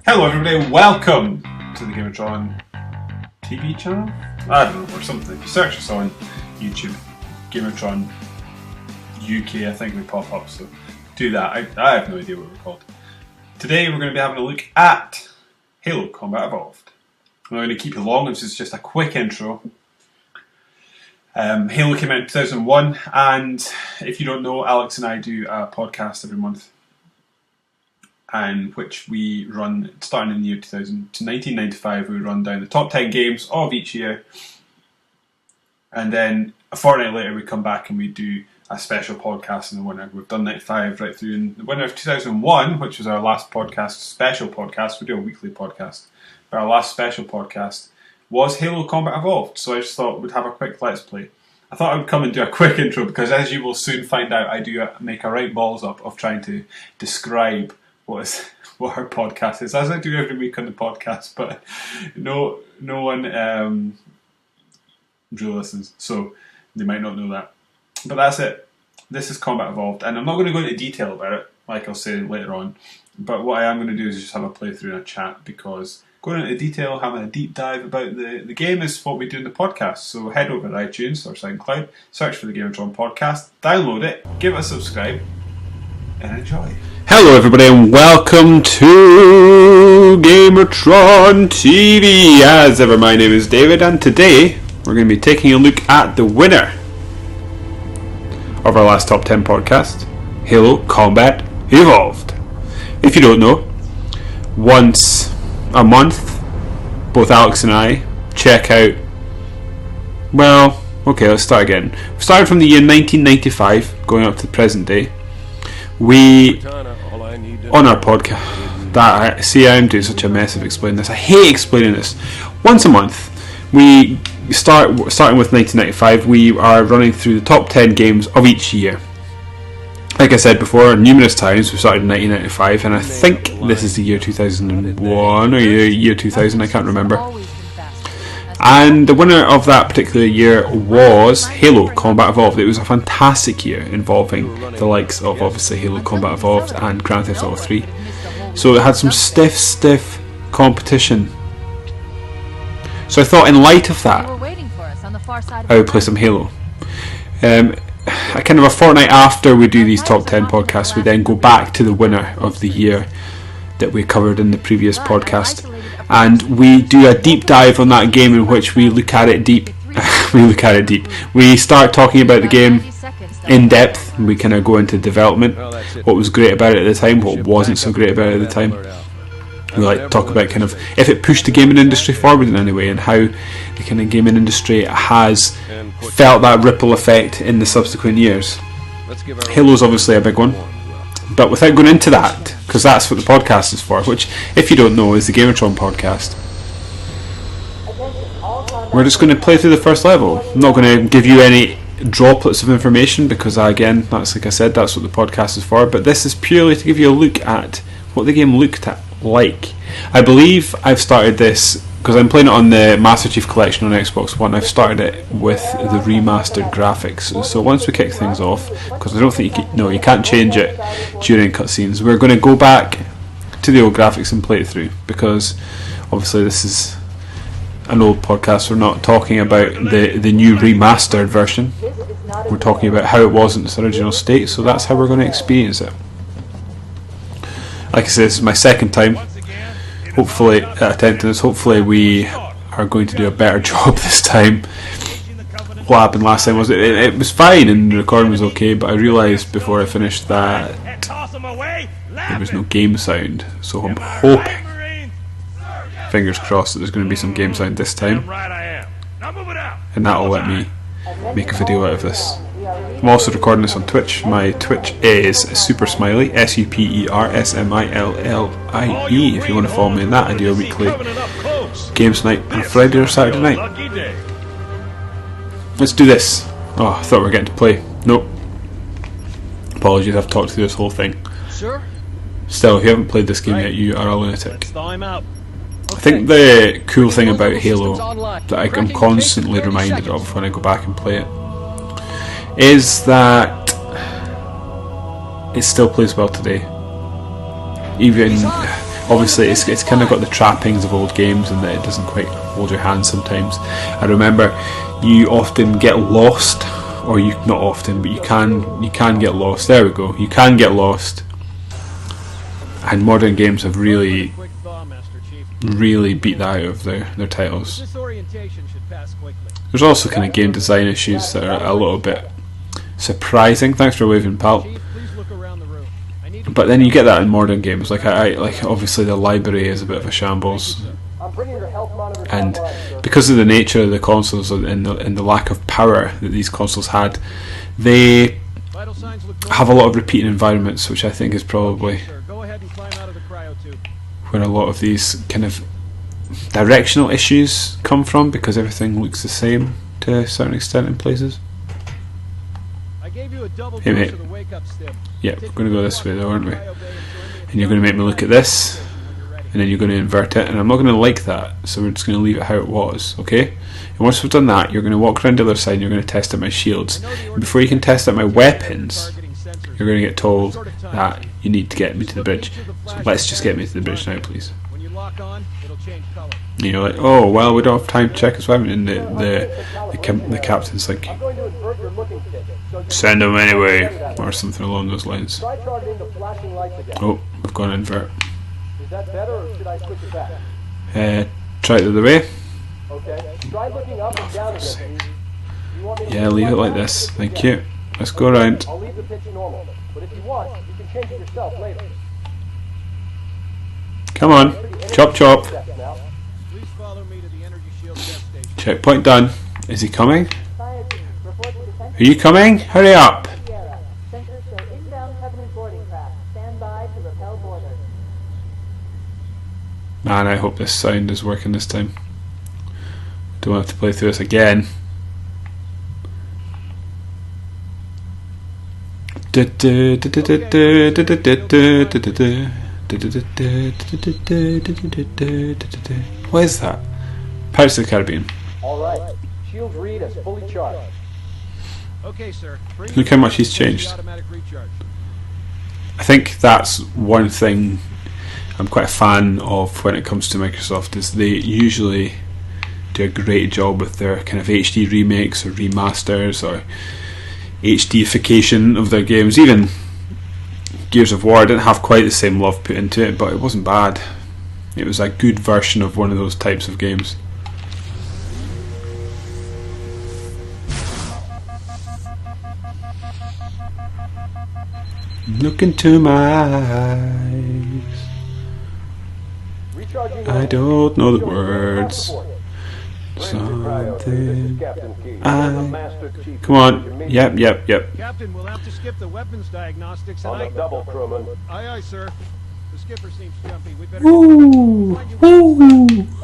Hello everybody, welcome to the GAMERTRON TV channel? I don't know, or something. If you search us on YouTube, GAMERTRON UK, I think we pop up, so do that. I have no idea what we're called. Today we're going to be having a look at Halo Combat Evolved. I'm not going to keep you long, this is just a quick intro. Halo came out in 2001, and if you don't know, Alex and I do a podcast every month, and which we run starting in the year 2000 to 1995. We run down the top 10 games of each year, and then a fortnight later we come back and we do a special podcast in the winter. We've done 95 right through. In the winter of 2001, which was our last podcast, special podcast, we do a weekly podcast, but our last special podcast was Halo Combat Evolved. So I just thought we'd have a quick let's play. I thought I would come and do a quick intro because, as you will soon find out, I do make a right balls up of trying to describe what our podcast is, as I do every week on the podcast, but no one really listens, so they might not know that. But that's it. This is Combat Evolved, and I'm not going to go into detail about it, like I'll say later on, but what I am going to do is just have a playthrough and a chat, because going into detail, having a deep dive about the game is what we do in the podcast. So head over to iTunes or SoundCloud, search for the GAMERTRON podcast, download it, give it a subscribe, and enjoy. Hello everybody and welcome to GAMERTRON TV. As ever, my name is David, and today we're going to be taking a look at the winner of our last top 10 podcast, Halo Combat Evolved. If you don't know, once a month, both Alex and I check out, well, okay, let's start again. We started from the year 1995, going up to the present day. We, on our podcast, I'm doing such a mess of explaining this. I hate explaining this. Once a month, we starting with 1995, we are running through the top 10 games of each year. Like I said before, numerous times, we started in 1995, and I think this is the year 2001 or year 2000, I can't remember. And the winner of that particular year was Halo Combat Evolved. It was a fantastic year involving the likes of obviously Halo Combat Evolved and Grand Theft Auto 3. So it had some stiff competition. So I thought, in light of that, I would play some Halo. A kind of a fortnight after we do these top 10 podcasts, we then go back to the winner of the year that we covered in the previous podcast, and we do a deep dive on that game in which we look at it deep. We start talking about the game in depth. We kind of go into development, what was great about it at the time, what wasn't so great about it at the time. We like to talk about kind of if it pushed the gaming industry forward in any way, and how the kind of gaming industry has felt that ripple effect in the subsequent years. Halo's obviously a big one, but without going into that, because that's what the podcast is for, which, if you don't know, is the GAMERTRON podcast. We're just going to play through the first level. I'm not going to give you any droplets of information, because again, that's, like I said, that's what the podcast is for, but this is purely to give you a look at what the game looked at like. I believe I've started this because I'm playing it on the Master Chief Collection on Xbox One. I've started it with the remastered graphics. So once we kick things off, because I don't think you can't change it during cutscenes, we're going to go back to the old graphics and play it through, because obviously this is an old podcast. We're not talking about the new remastered version. We're talking about how it was in its original state, so that's how we're going to experience it. Like I said, this is my second time hopefully attempting this. Hopefully we are going to do a better job this time. What happened last time was it was fine and the recording was okay, but I realised before I finished that there was no game sound, so I'm hoping, fingers crossed, that there's going to be some game sound this time, and that will let me make a video out of this. I'm also recording this on Twitch. My Twitch is Super Smiley, SUPERSMILLIE. If you want to follow me in that, I do a weekly games night on Friday or Saturday night. Let's do this. Oh, I thought we were getting to play. Nope. Apologies, I've talked through this whole thing. Still, if you haven't played this game yet, you are a lunatic. I think the cool thing about Halo that I'm constantly reminded of when I go back and play it is that it still plays well today. Even Obviously, it's kind of got the trappings of old games, and that it doesn't quite hold your hand sometimes. I remember you often get lost, or you not often, but you can get lost. There we go. You can get lost, and modern games have really beat that out of their titles. There's also kind of game design issues that are a little bit surprising. Thanks for waving, pal. But then you get that in modern games. Like obviously the library is a bit of a shambles, and because of the nature of the consoles and the lack of power that these consoles had, they have a lot of repeating environments, which I think is probably where a lot of these kind of directional issues come from, because everything looks the same to a certain extent in places. Hey mate, yeah, we're going to go this way though, aren't we? And you're going to make me look at this, and then you're going to invert it, and I'm not going to like that, so we're just going to leave it how it was, okay? And once we've done that, you're going to walk around the other side and you're going to test out my shields. And before you can test out my weapons, you're going to get told that you need to get me to the bridge. So let's just get me to the bridge now, please. And you're like, oh, well, we don't have time to check his weapon. And the captain's like, send him anyway, or something along those lines. Oh, we've gone invert. Try it the other way. Oh, for God's sake. Yeah, leave it like this. Thank you. Let's go around. Come on, chop chop. Checkpoint done. Is he coming? Are you coming? Hurry up. Man, I hope this sound is working this time. Don't have to play through this again. What is that? Pirates of the Caribbean. Alright, shield read is fully charged. Okay, sir. Look how much he's changed. I think that's one thing I'm quite a fan of when it comes to Microsoft, is they usually do a great job with their kind of HD remakes or remasters or HDification of their games. Even Gears of War didn't have quite the same love put into it, but it wasn't bad. It was a good version of one of those types of games. Look into my eyes. I don't know the words. Something. Come on. Yep. Captain, we'll have to skip the weapons diagnostics and on the double, crewman. Aye, aye, sir. The skipper seems jumpy. We better Woo!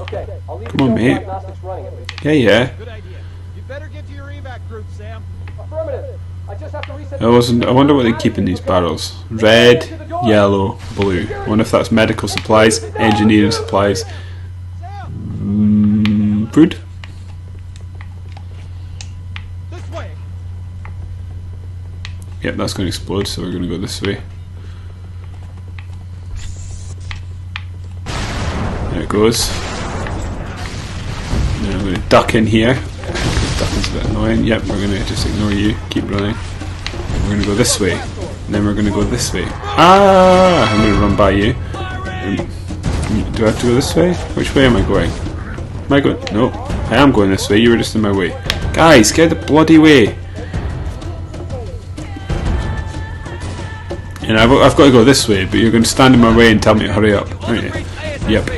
Okay, I'll leave Come on, mate. running at least. Yeah. Good idea. You better get to your evac group, Sam. Affirmative. I just have to reset. I wonder what they keep in these barrels. Red, yellow, blue. I wonder if that's medical supplies, engineering supplies, food. This way. Yep, that's going to explode, so we're going to go this way. There it goes. Now I'm going to duck in here. Ducking's a bit annoying. Yep, we're going to just ignore you. Keep running. We're going to go this way. And then we're going to go this way. Ah! I'm going to run by you. Do I have to go this way? Which way am I going? Am I going? No. I am going this way. You were just in my way. Guys, get the bloody way. And I've got to go this way, but you're going to stand in my way and tell me to hurry up, aren't you? Yep.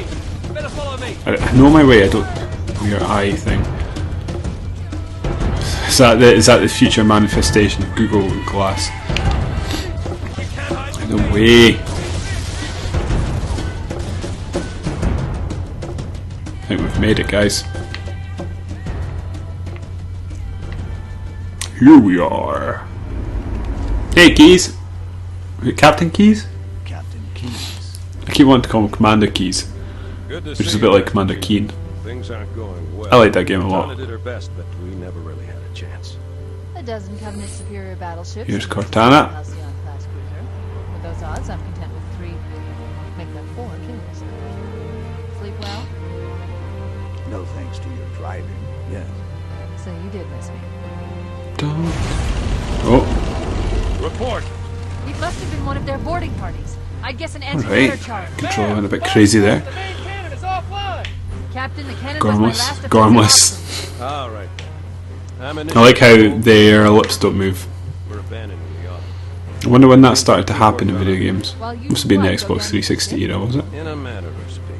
I know my way. I don't. Your eye thing. Is that the future manifestation of Google Glass? No way. I think we've made it, guys. Here we are. Hey, Keys. Is it Captain Keys? Captain Keys. I keep wanting to call him Commander Keys, which is a bit like Commander Keen. Things aren't going well. I like that game a lot. Donna did her best, but we never really had a chance. A dozen Covenant superior battleships. Here's Cortana. With those odds, I'm content with 3. Make that 4 kills. Also thanks to your driving, yes. So you did miss me. Don't. Oh, Report! It must have been one of their boarding parties. I guess an anti-water alright. charge. Control went a bit crazy there. The main cannon is offline. Captain, the cannon was my last Gormless. offensive Gormless. All right. I'm I like how their lips don't move. We're abandoning the auto. I wonder when that started to happen in video games. While you Must have been the squad go Xbox down 360 era, was it? In a manner of speaking.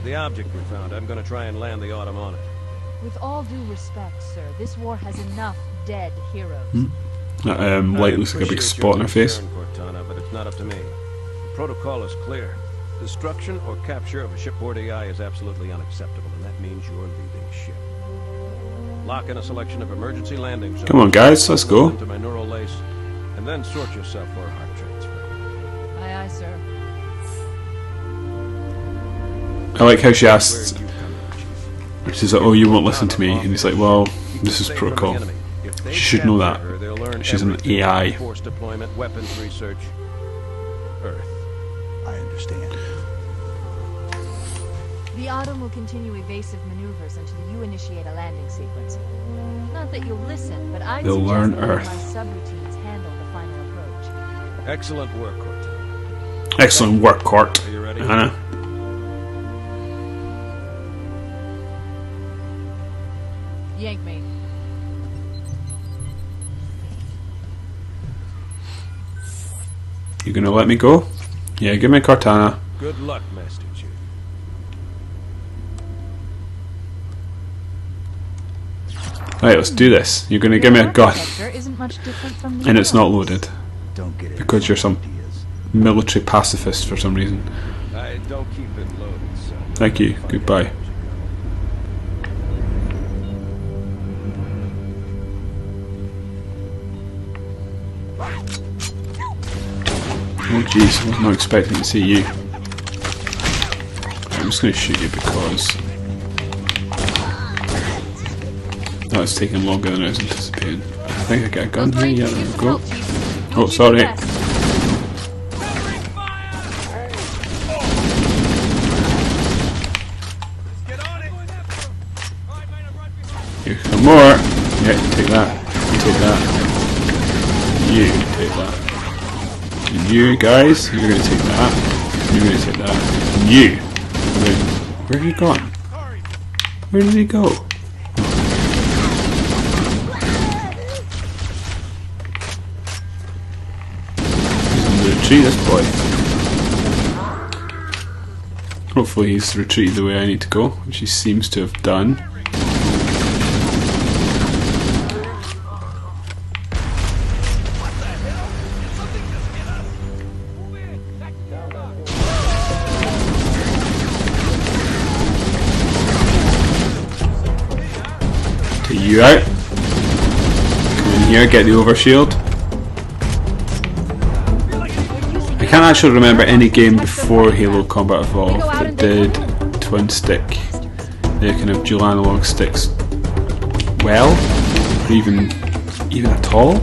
The object we found, I'm going to try and land the autumn on it. With all due respect, sir, this war has enough dead heroes. That light looks like a big Appreciate spot on your her face. concern, Cortana, but it's not up to me. The protocol is clear. Destruction or capture of a shipboard AI is absolutely unacceptable, and that means you're leaving ship. Lock in a selection of emergency landing zones. Come on, guys, let's go. Into my neural lace, and then sort yourself for a heart transfer. Aye, aye, sir. I like how she asks, Where you come in, Chief. she's like, oh, you won't listen to me. And he's like, well, this is Safe from the protocol. enemy. If they She should know capture that. her, they'll learn She's an everything. AI. Force deployment, weapons research, Earth. I understand. The Autumn will continue evasive maneuvers until you initiate a landing sequence. Not that you'll listen, but I'd They'll suggest learn that Earth. my subroutines handle the final approach. Excellent work, Cortana. Excellent work, Court. Are you ready? Anna. Yank me. You gonna let me go? Yeah, give me Cortana. Good luck, Master Chief. Right, let's do this. You're gonna give me a gun, Isn't much different from the and it's not others. loaded Don't get it. because you're some military pacifist for some reason. I don't keep it loaded, son. Thank you. Goodbye. Oh jeez, I was not expecting to see you. I'm just going to shoot you because that was taking longer than I was anticipating. I think I got a gun Those here. Yeah, Rangers there need we some go. help, Chief. Oh, You sorry. do your best. Here's some more. Yeah, you take that. You take that. You take that. And you guys, you're going to take that. You're going to take that. And you. Where have you gone? Where did he go? He's in the retreat, this boy. Hopefully he's retreated the way I need to go, which he seems to have done. Take you out. Come in here, get the overshield. I can't actually remember any game before Halo Combat Evolved that did twin stick, the kind of dual analog sticks well, or even at all.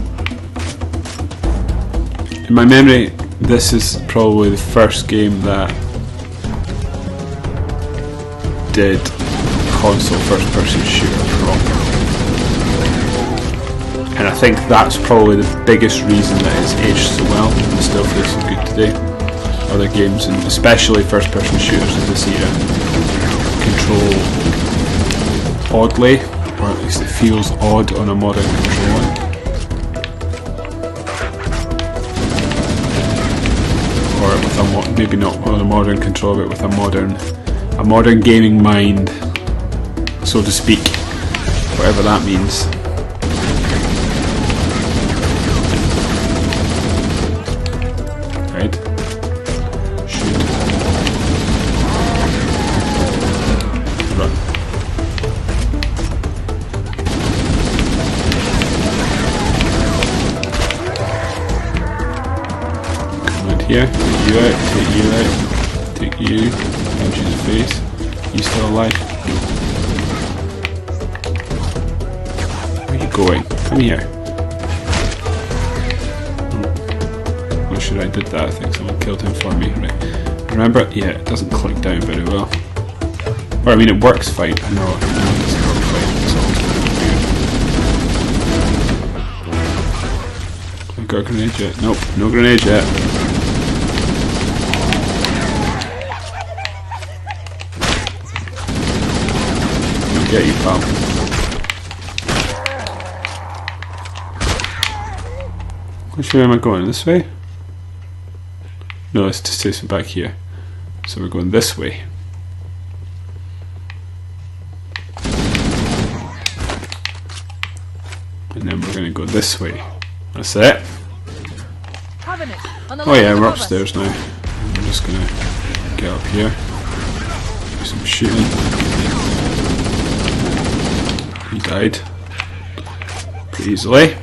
In my memory, this is probably the first game that did console first-person shooter proper. And I think that's probably the biggest reason that it's aged so well and still feels so good today. Other games, and especially first-person shooters of this era, control oddly, or at least it feels odd on a modern controller. Or with a maybe not on a modern controller, but with a modern gaming mind, so to speak, whatever that means. Right? Shoot. Run. Come out here, take you out, take you, punch you in the face. You still alive? Where are you going? Come here. Oh, sure I did that. I think someone killed him for me. Right. Remember? Yeah, it doesn't click down very well. Or I mean, it works fine. I know it doesn't work fine. It's all weird. I got a grenade yet? Nope, no grenade yet. I'll get you, pal. Which way am I going? This way? No, it's just takes me back here. So we're going this way. And then we're going to go this way. That's it. Oh yeah, we're upstairs now. I'm just going to get up here. Do some shooting. He died. Pretty easily.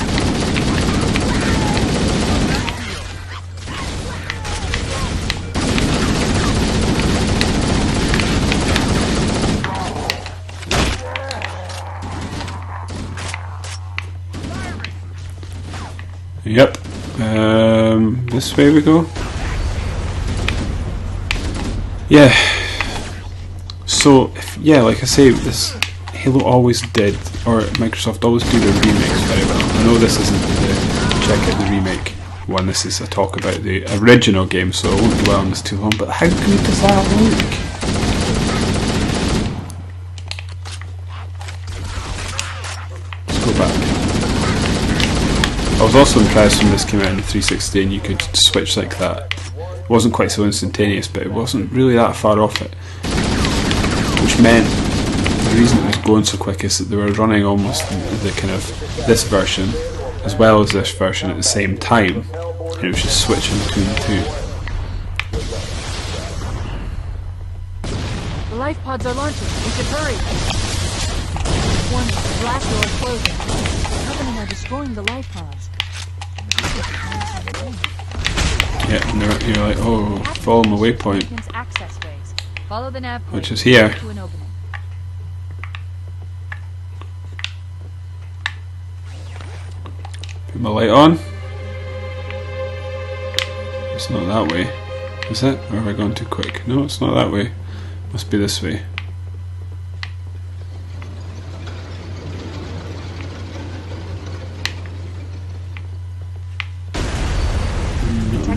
Yep. This way we go. Yeah. So, yeah, like I say, this Halo always did, or Microsoft always do their remakes very well. I know this isn't the check out the remake one. This is a talk about the original game, so I won't dwell on this too long. But how good does that look? Let's go back. I was also impressed when this came out in the 360 and you could switch like that. It wasn't quite so instantaneous, but it wasn't really that far off it. Which meant the reason it was going so quick is that they were running almost the kind of this version as well as this version at the same time. And it was just switching between the two. The life pods are launching. We should hurry. Warning, the blast door is closing. The Covenant are destroying the life pods. Yeah, and you're like, oh, follow my waypoint. Access ways. Follow the nav Which is here. to an opening. Put my light on. It's not that way. Is it? Or have I gone too quick? No, it's not that way. Must be this way.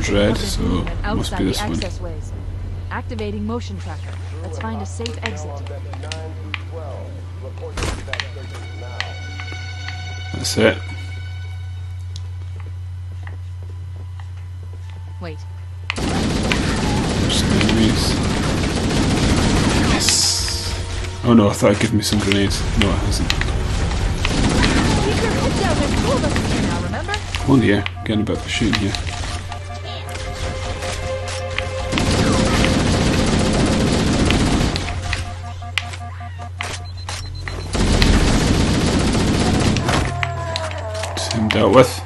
Red, so it must be this one. Ways. Activating motion tracker. Let's find a safe exit. That's it. Wait. There's some enemies. Yes! Oh no, I thought it'd give me some grenades. No, it hasn't. Keep your head down, there's two of us here now, remember? Oh dear, getting a bit of a shooting here. Dealt with.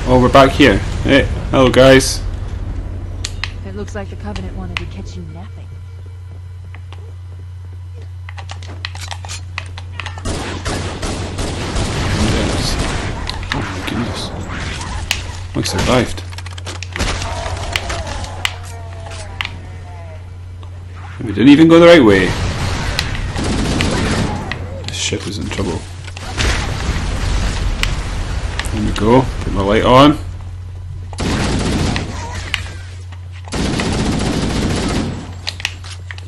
Oh, we're back here. Hey, hello guys. It looks like the Covenant wanted to catch you napping. Yes. Oh my goodness. We survived. We didn't even go the right way. This ship is in trouble. There we go, put my light on.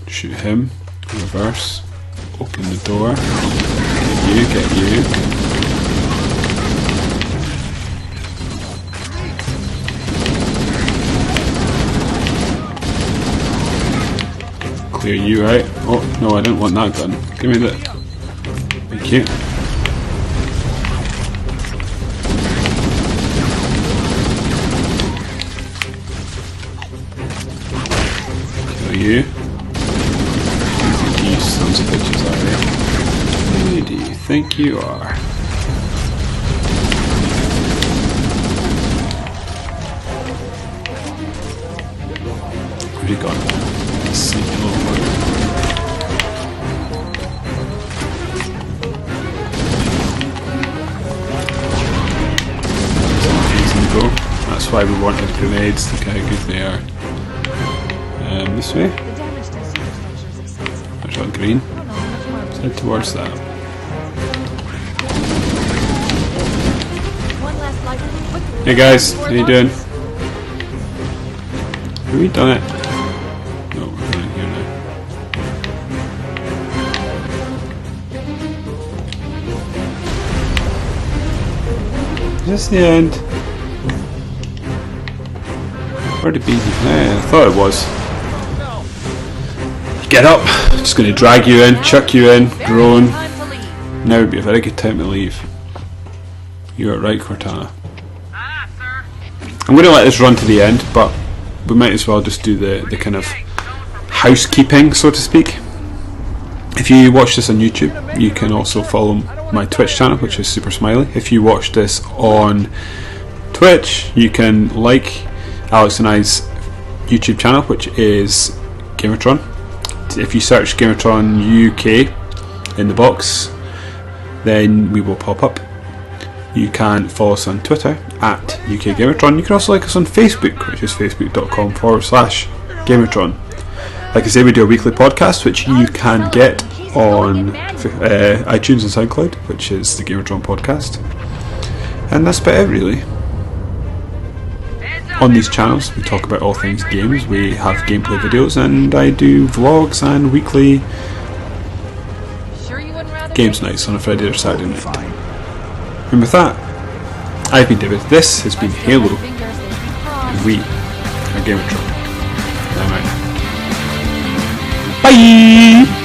Shoot him, reverse, open the door, get you. Clear you out. Oh, no, I didn't want that gun. Give me that. Thank you. You? You sons of bitches are you? Who do you think you are? Where have you gone? Sneaky little bug. That's why we wanted grenades, look how good they are. This way? The damage to the green. I don't know how much more Let's head towards that. One last light. Quickly. Hey guys, how you doing? Have we done it? No, we're doing it here now. Is this the end? Where'd it be? Yeah, I thought it was. Get up! Just going to drag you in, chuck you in, groan. Time to leave. Now would be a very good time to leave. You are right, Cortana. I'm going to let this run to the end, but we might as well just do the kind of housekeeping, so to speak. If you watch this on YouTube, you can also follow my Twitch channel, which is Super Smiley. If you watch this on Twitch, you can like Alex and I's YouTube channel, which is GAMERTRON. If you search GAMERTRON UK in the box, then we will pop up. You can follow us on Twitter at UK GAMERTRON. You can also like us on Facebook, which is facebook.com/GAMERTRON. Like I say, we do a weekly podcast, which you can get on iTunes and SoundCloud, which is the GAMERTRON podcast. And that's about it, really. On these channels, we talk about all things games. We have gameplay videos, and I do vlogs and weekly Sure you wouldn't rather games nights on a Friday or Saturday night. Fine. And with that, I've been David. This has been Halo, and we are GAMERTRON. I'm out. Bye!